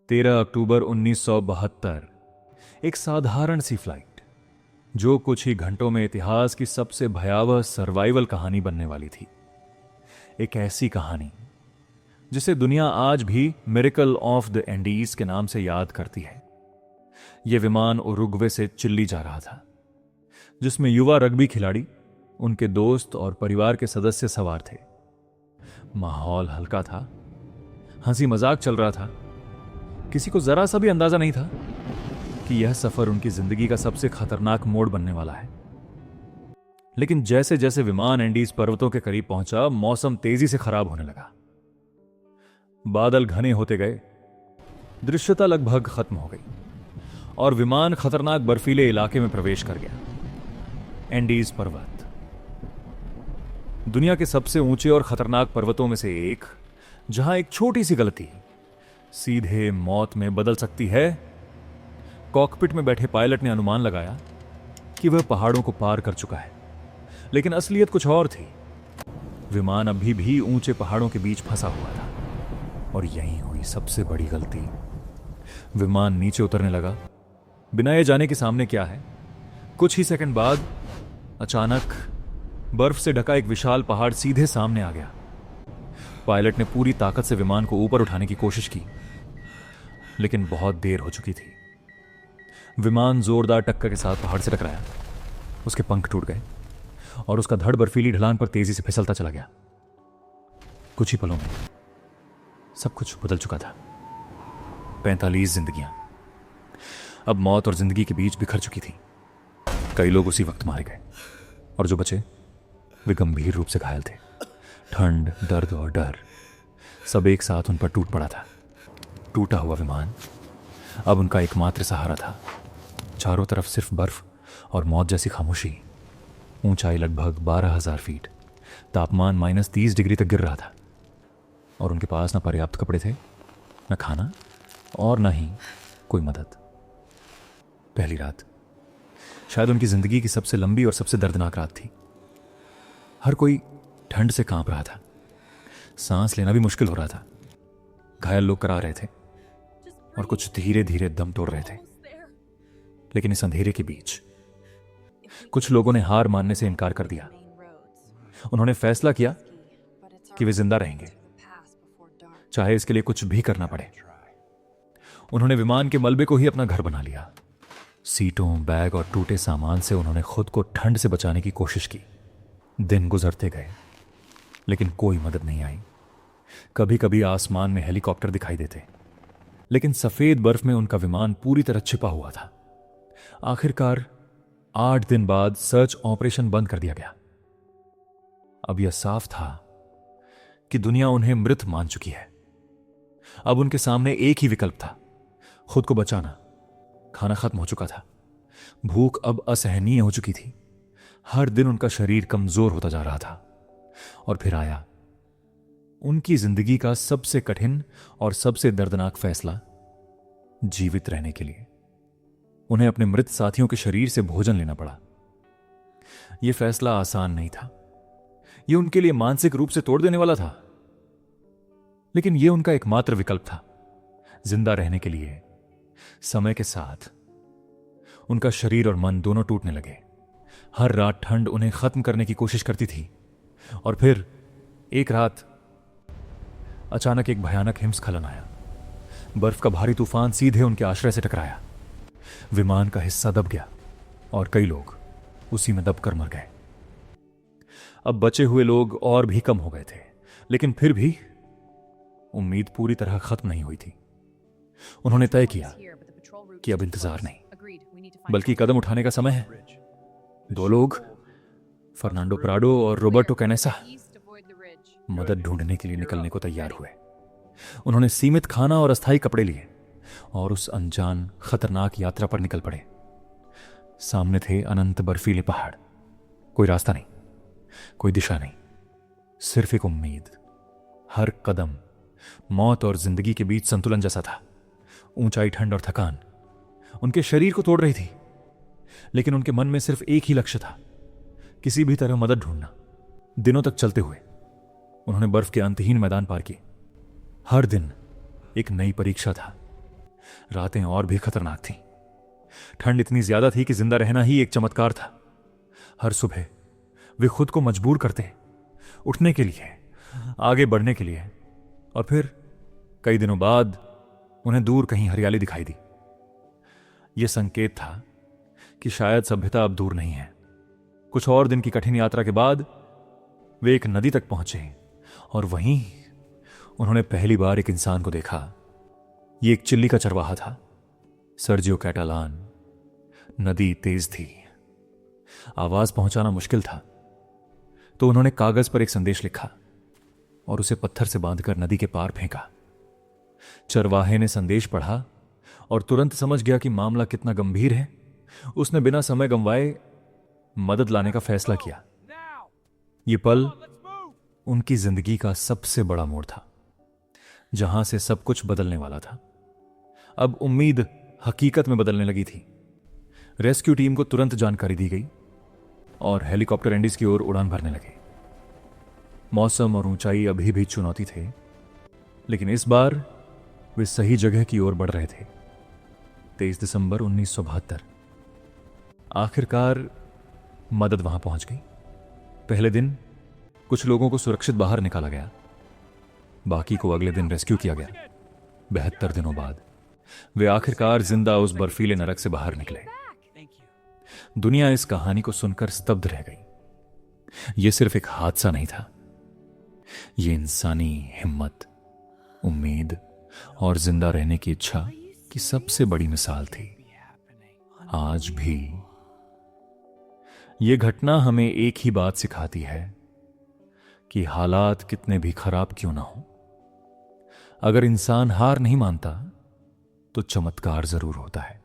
13 अक्टूबर 1972। एक साधारण सी फ्लाइट जो कुछ ही घंटों में इतिहास की सबसे भयावह सर्वाइवल कहानी बनने वाली थी। एक ऐसी कहानी जिसे दुनिया आज भी मिरेकल ऑफ द एंडीज के नाम से याद करती है। यह विमान उरुग्वे से चिल्ली जा रहा था, जिसमें युवा रग्बी खिलाड़ी, उनके दोस्त और परिवार के सदस्य सवार थे। माहौल हल्का था, हंसी मजाक चल रहा था। किसी को जरा सा भी अंदाजा नहीं था कि यह सफर उनकी जिंदगी का सबसे खतरनाक मोड़ बनने वाला है। लेकिन जैसे जैसे विमान एंडीज पर्वतों के करीब पहुंचा, मौसम तेजी से खराब होने लगा। बादल घने होते गए, दृश्यता लगभग खत्म हो गई और विमान खतरनाक बर्फीले इलाके में प्रवेश कर गया। एंडीज पर्वत दुनिया के सबसे ऊंचे और खतरनाक पर्वतों में से एक, जहां एक छोटी सी गलती सीधे मौत में बदल सकती है। कॉकपिट में बैठे पायलट ने अनुमान लगाया कि वह पहाड़ों को पार कर चुका है, लेकिन असलियत कुछ और थी। विमान अभी भी ऊंचे पहाड़ों के बीच फंसा हुआ था और यहीं हुई सबसे बड़ी गलती। विमान नीचे उतरने लगा, बिना ये जाने कि सामने क्या है। कुछ ही सेकंड बाद अचानक बर्फ से ढका एक विशाल पहाड़ सीधे सामने आ गया। पायलट ने पूरी ताकत से विमान को ऊपर उठाने की कोशिश की, लेकिन बहुत देर हो चुकी थी। विमान जोरदार टक्कर के साथ पहाड़ से टकराया, उसके पंख टूट गए और उसका धड़ बर्फीली ढलान पर तेजी से फिसलता चला गया। कुछ ही पलों में सब कुछ बदल चुका था। 45 जिंदगियां अब मौत और जिंदगी के बीच बिखर चुकी थी। कई लोग उसी वक्त मारे गए और जो बचे वे गंभीर रूप से घायल थे। ठंड, दर्द और डर सब एक साथ उन पर टूट पड़ा था। टूटा हुआ विमान अब उनका एकमात्र सहारा था। चारों तरफ सिर्फ बर्फ और मौत जैसी खामोशी। ऊंचाई लगभग 12,000 फीट, तापमान -30 डिग्री तक गिर रहा था और उनके पास न पर्याप्त कपड़े थे, न खाना और न ही कोई मदद। पहली रात शायद उनकी जिंदगी की सबसे लंबी और सबसे दर्दनाक रात थी। हर कोई ठंड से कांप रहा था, सांस लेना भी मुश्किल हो रहा था। घायल लोग करा रहे थे और कुछ धीरे धीरे दम तोड़ रहे थे। लेकिन इस अंधेरे के बीच कुछ लोगों ने हार मानने से इनकार कर दिया। उन्होंने फैसला किया कि वे जिंदा रहेंगे, चाहे इसके लिए कुछ भी करना पड़े। उन्होंने विमान के मलबे को ही अपना घर बना लिया। सीटों, बैग और टूटे सामान से उन्होंने खुद को ठंड से बचाने की कोशिश की। दिन गुजरते गए, लेकिन कोई मदद नहीं आई। कभी कभी आसमान में हेलीकॉप्टर दिखाई देते, लेकिन सफेद बर्फ में उनका विमान पूरी तरह छिपा हुआ था। आखिरकार 8 दिन बाद सर्च ऑपरेशन बंद कर दिया गया। अब यह साफ था कि दुनिया उन्हें मृत मान चुकी है। अब उनके सामने एक ही विकल्प था, खुद को बचाना। खाना खत्म हो चुका था, भूख अब असहनीय हो चुकी थी। हर दिन उनका शरीर कमजोर होता जा रहा था। और फिर आया उनकी जिंदगी का सबसे कठिन और सबसे दर्दनाक फैसला। जीवित रहने के लिए उन्हें अपने मृत साथियों के शरीर से भोजन लेना पड़ा। यह फैसला आसान नहीं था। यह उनके लिए मानसिक रूप से तोड़ देने वाला था, लेकिन यह उनका एकमात्र विकल्प था। जिंदा रहने के लिए समय के साथ उनका शरीर और मन दोनों टूटने लगे। हर रात ठंड उन्हें खत्म करने की कोशिश करती थी और फिर एक रात अचानक एक भयानक हिमस्खलन आया। बर्फ का भारी तूफान सीधे उनके आश्रय से टकराया। विमान का हिस्सा दब गया और कई लोग उसी में दबकर मर गए। अब बचे हुए लोग और भी कम हो गए थे, लेकिन फिर भी उम्मीद पूरी तरह खत्म नहीं हुई थी। उन्होंने तय किया कि अब इंतजार नहीं, बल्कि कदम उठाने का समय है। 2 लोग, फर्नांडो प्राडो और रोबर्टो कैनेसा, मदद ढूंढने के लिए निकलने को तैयार हुए। उन्होंने सीमित खाना और अस्थायी कपड़े लिए और उस अनजान खतरनाक यात्रा पर निकल पड़े। सामने थे अनंत बर्फीले पहाड़। कोई रास्ता नहीं, कोई दिशा नहीं, सिर्फ एक उम्मीद। हर कदम मौत और जिंदगी के बीच संतुलन जैसा था। ऊंचाई, ठंड और थकान उनके शरीर को तोड़ रही थी, लेकिन उनके मन में सिर्फ एक ही लक्ष्य था, किसी भी तरह मदद ढूंढना। दिनों तक चलते हुए उन्होंने बर्फ के अंतहीन मैदान पार किए। हर दिन एक नई परीक्षा था। रातें और भी खतरनाक थीं। ठंड इतनी ज्यादा थी कि जिंदा रहना ही एक चमत्कार था। हर सुबह वे खुद को मजबूर करते उठने के लिए, आगे बढ़ने के लिए, और फिर कई दिनों बाद उन्हें दूर कहीं हरियाली दिखाई दी। यह संकेत था कि शायद सभ्यता अब दूर नहीं है। कुछ और दिन की कठिन यात्रा के बाद वे एक नदी तक पहुंचे और वहीं उन्होंने पहली बार एक इंसान को देखा। यह एक चिल्ली का चरवाहा था, सर्जियो कैटालान। नदी तेज थी, आवाज पहुंचाना मुश्किल था, तो उन्होंने कागज पर एक संदेश लिखा और उसे पत्थर से बांधकर नदी के पार फेंका। चरवाहे ने संदेश पढ़ा और तुरंत समझ गया कि मामला कितना गंभीर है। उसने बिना समय गंवाए मदद लाने का फैसला किया। यह पल उनकी जिंदगी का सबसे बड़ा मोड़ था, जहां से सब कुछ बदलने वाला था। अब उम्मीद हकीकत में बदलने लगी थी। रेस्क्यू टीम को तुरंत जानकारी दी गई और हेलीकॉप्टर एंडीज की ओर उड़ान भरने लगे। मौसम और ऊंचाई अभी भी चुनौती थे, लेकिन इस बार वे सही जगह की ओर बढ़ रहे थे। 23 दिसंबर 1972। आखिरकार मदद वहां पहुंच गई। पहले दिन कुछ लोगों को सुरक्षित बाहर निकाला गया, बाकी को अगले दिन रेस्क्यू किया गया। 72 दिनों बाद वे आखिरकार जिंदा उस बर्फीले नरक से बाहर निकले। दुनिया इस कहानी को सुनकर स्तब्ध रह गई। यह सिर्फ एक हादसा नहीं था, यह इंसानी हिम्मत, उम्मीद और जिंदा रहने की इच्छा की सबसे बड़ी मिसाल थी। आज भी यह घटना हमें एक ही बात सिखाती है कि हालात कितने भी खराब क्यों ना हो, अगर इंसान हार नहीं मानता तो चमत्कार जरूर होता है।